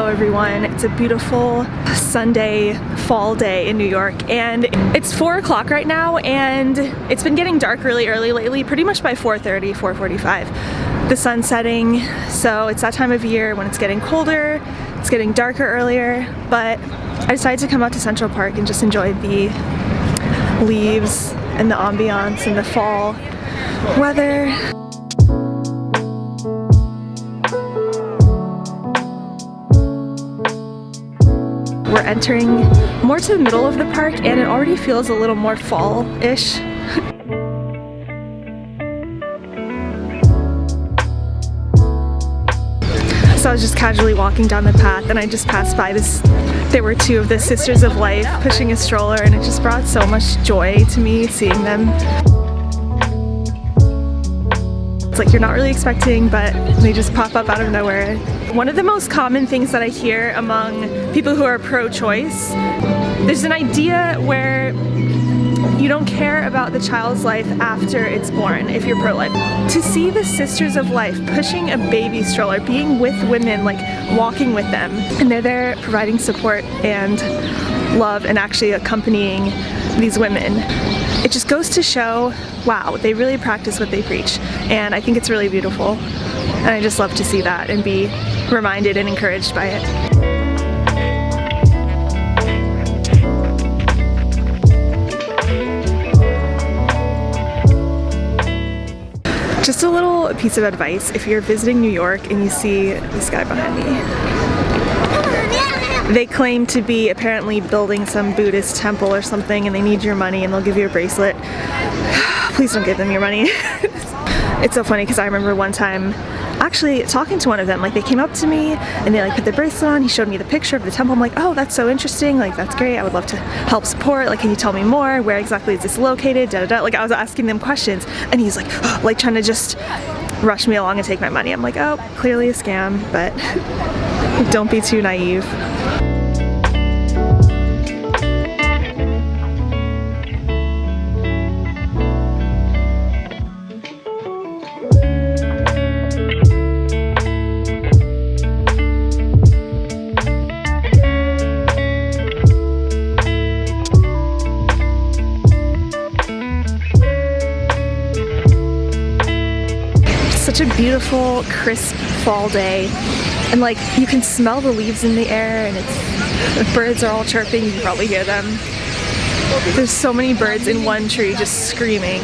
Hello everyone, it's a beautiful Sunday fall day in New York and it's 4 o'clock right now and it's been getting dark really early lately, pretty much by 4:30, 4:45. The sun's setting, so it's that time of year when it's getting colder, it's getting darker earlier, but I decided to come out to Central Park and just enjoy the leaves and the ambiance and the fall weather. We're entering more to the middle of the park and it already feels a little more fall-ish. So I was just casually walking down the path and I just passed by this, there were two of the Sisters of Life pushing a stroller and it just brought so much joy to me seeing them. It's like you're not really expecting, but they just pop up out of nowhere. One of the most common things that I hear among people who are pro-choice, there's an idea where you don't care about the child's life after it's born if you're pro-life. To see the Sisters of Life pushing a baby stroller, being with women, like walking with them, and they're there providing support and love and actually accompanying these women. It just goes to show, wow, they really practice what they preach. And I think it's really beautiful. And I just love to see that and be reminded and encouraged by it. Just a little piece of advice, if you're visiting New York and you see this guy behind me. They claim to be apparently building some Buddhist temple or something and they need your money and they'll give you a bracelet. Please don't give them your money. It's so funny because I remember one time actually talking to one of them, like they came up to me and they like put the bracelet on, he showed me the picture of the temple, I'm like, oh that's so interesting, like that's great, I would love to help support, like can you tell me more, where exactly is this located, da da da, like I was asking them questions and he's like, like trying to just rush me along and take my money. I'm like, oh, clearly a scam, but don't be too naive. Such a beautiful, crisp fall day, and like you can smell the leaves in the air, and the birds are all chirping. You can probably hear them. There's so many birds in one tree just screaming.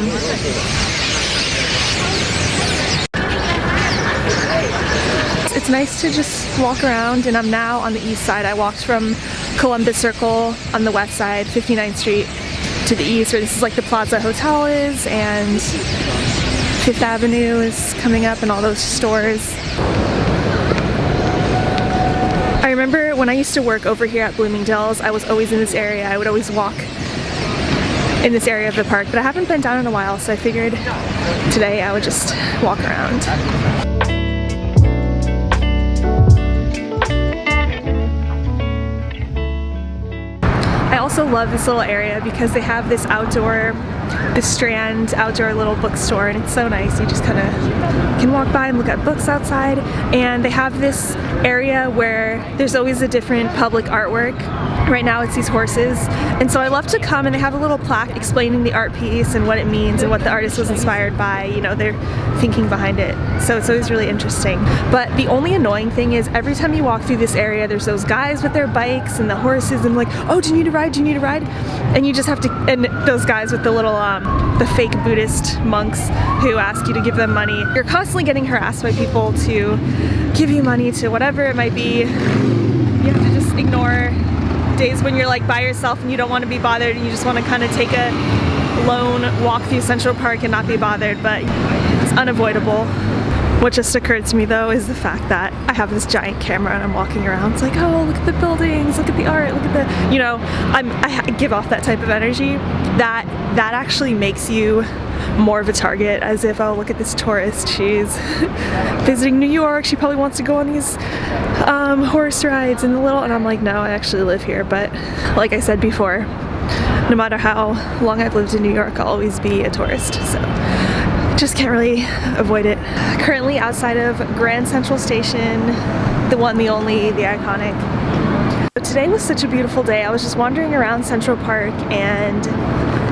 It's nice to just walk around, and I'm now on the east side. I walked from Columbus Circle on the west side, 59th Street, to the east, where this is like the Plaza Hotel is, and Fifth Avenue is coming up and all those stores. I remember when I used to work over here at Bloomingdale's, I was always in this area. I would always walk in this area of the park, but I haven't been down in a while, so I figured today I would just walk around. I also love this little area because they have this Strand outdoor little bookstore, and it's so nice. You just kind of can walk by and look at books outside, and they have this area where there's always a different public artwork. Right now it's these horses, and so I love to come, and they have a little plaque explaining the art piece and what it means and what the artist was inspired by, you know, their thinking behind it. So it's always really interesting. But the only annoying thing is every time you walk through this area, there's those guys with their bikes and the horses and like, oh, do you need a ride? Do you need a ride? And you just have to, and those guys with the little, the fake Buddhist monks who ask you to give them money. You're constantly getting harassed by people to give you money to whatever it might be. You have to just ignore days when you're like by yourself and you don't want to be bothered and you just want to kind of take a lone walk through Central Park and not be bothered, but it's unavoidable. What just occurred to me though is the fact that I have this giant camera and I'm walking around. It's like, oh, look at the buildings, look at the art, look at the, you know, I give off that type of energy that actually makes you more of a target, as if, oh, look at this tourist, she's visiting New York, she probably wants to go on these horse rides and and I'm like, no, I actually live here. But like I said before, no matter how long I've lived in New York, I'll always be a tourist. So Just can't really avoid it. Currently outside of Grand Central Station, the one, the only, the iconic. Today was such a beautiful day. I was just wandering around Central Park and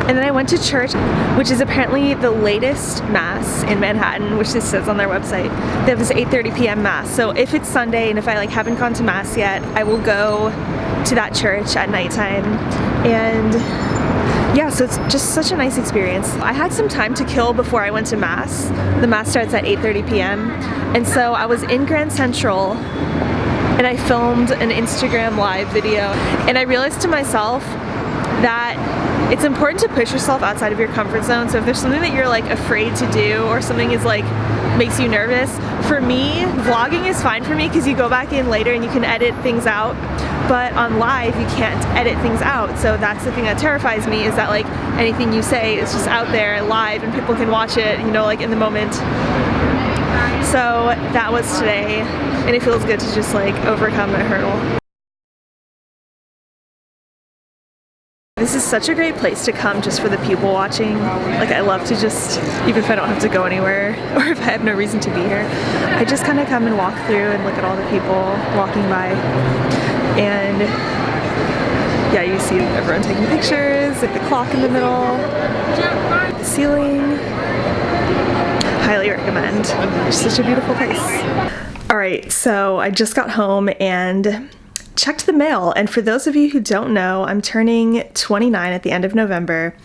then I went to church, which is apparently the latest mass in Manhattan, which this says on their website. They have this 8:30 p.m. mass. So if it's Sunday and if I haven't gone to mass yet, I will go to that church at nighttime. And yeah, so it's just such a nice experience. I had some time to kill before I went to mass. The mass starts at 8:30 p.m. And so I was in Grand Central and I filmed an Instagram live video. And I realized to myself that it's important to push yourself outside of your comfort zone. So if there's something that you're afraid to do or something is makes you nervous, for me, vlogging is fine for me because you go back in later and you can edit things out. But on live, you can't edit things out. So that's the thing that terrifies me, is that anything you say is just out there live and people can watch it, in the moment. So that was today, and it feels good to just overcome that hurdle. This is such a great place to come just for the people watching. I love to just, even if I don't have to go anywhere or if I have no reason to be here, I just kind of come and walk through and look at all the people walking by. And yeah, you see everyone taking pictures, the clock in the middle, the ceiling. Highly recommend. It's such a beautiful place. All right, so I just got home and checked the mail, and for those of you who don't know, I'm turning 29 at the end of November.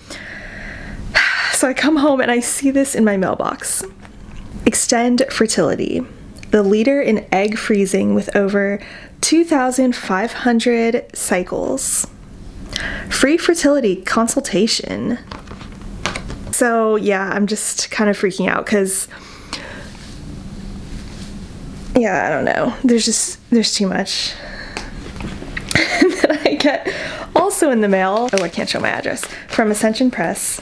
So I come home and I see this in my mailbox. Extend fertility. The leader in egg freezing with over 2,500 cycles. Free fertility consultation. So yeah, I'm just kind of freaking out because yeah, I don't know. There's too much. And then I get also in the mail, oh, I can't show my address, from Ascension Press.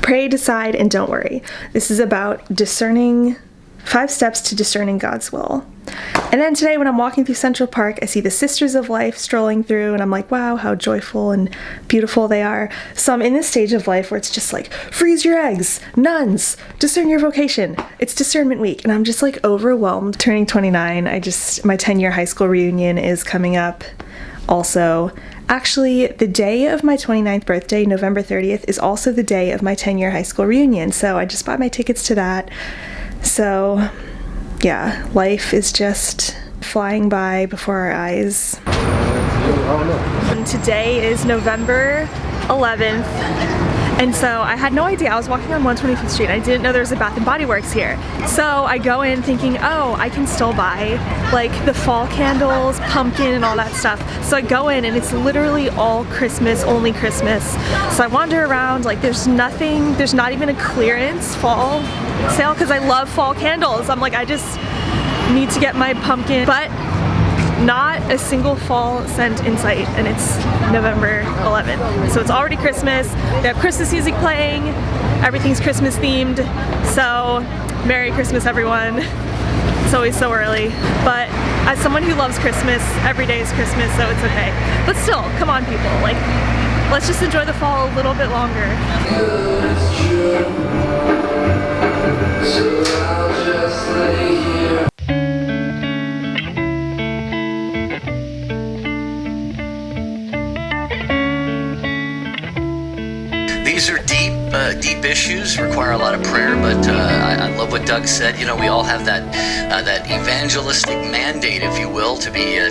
Pray, decide, and don't worry. This is about discerning, 5 steps to discerning God's will. And then today when I'm walking through Central Park, I see the Sisters of Life strolling through, and I'm like, wow, how joyful and beautiful they are. So I'm in this stage of life where it's just freeze your eggs, nuns, discern your vocation. It's discernment week, and I'm just overwhelmed. Turning 29, my 10-year high school reunion is coming up also. Actually, the day of my 29th birthday, November 30th, is also the day of my 10-year high school reunion, so I just bought my tickets to that. So yeah, life is just flying by before our eyes. And today is November 11th, and so I had no idea. I was walking on 125th Street. I didn't know there was a Bath & Body Works here. So I go in thinking, oh, I can still buy the fall candles, pumpkin, and all that stuff. So I go in and it's literally all Christmas, only Christmas. So I wander around, there's nothing, there's not even a clearance fall sale because I love fall candles. I'm I just need to get my pumpkin, but not a single fall scent in sight, and it's November 11th. So it's already Christmas. They have Christmas music playing. Everything's Christmas themed. So Merry Christmas, everyone. It's always so early, but as someone who loves Christmas, every day is Christmas, so it's okay. But still, come on people, let's just enjoy the fall a little bit longer. So I'll just lay here. These are deep issues, require a lot of prayer, but I love what Doug said. We all have that evangelistic mandate, if you will, to be in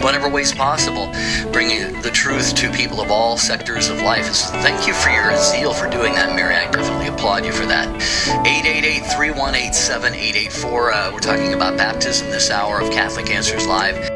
whatever ways possible, bringing the truth to people of all sectors of life. So thank you for your zeal for doing that, Mary. I definitely applaud you for that. 888-318-7884. We're talking about baptism this hour of Catholic Answers Live.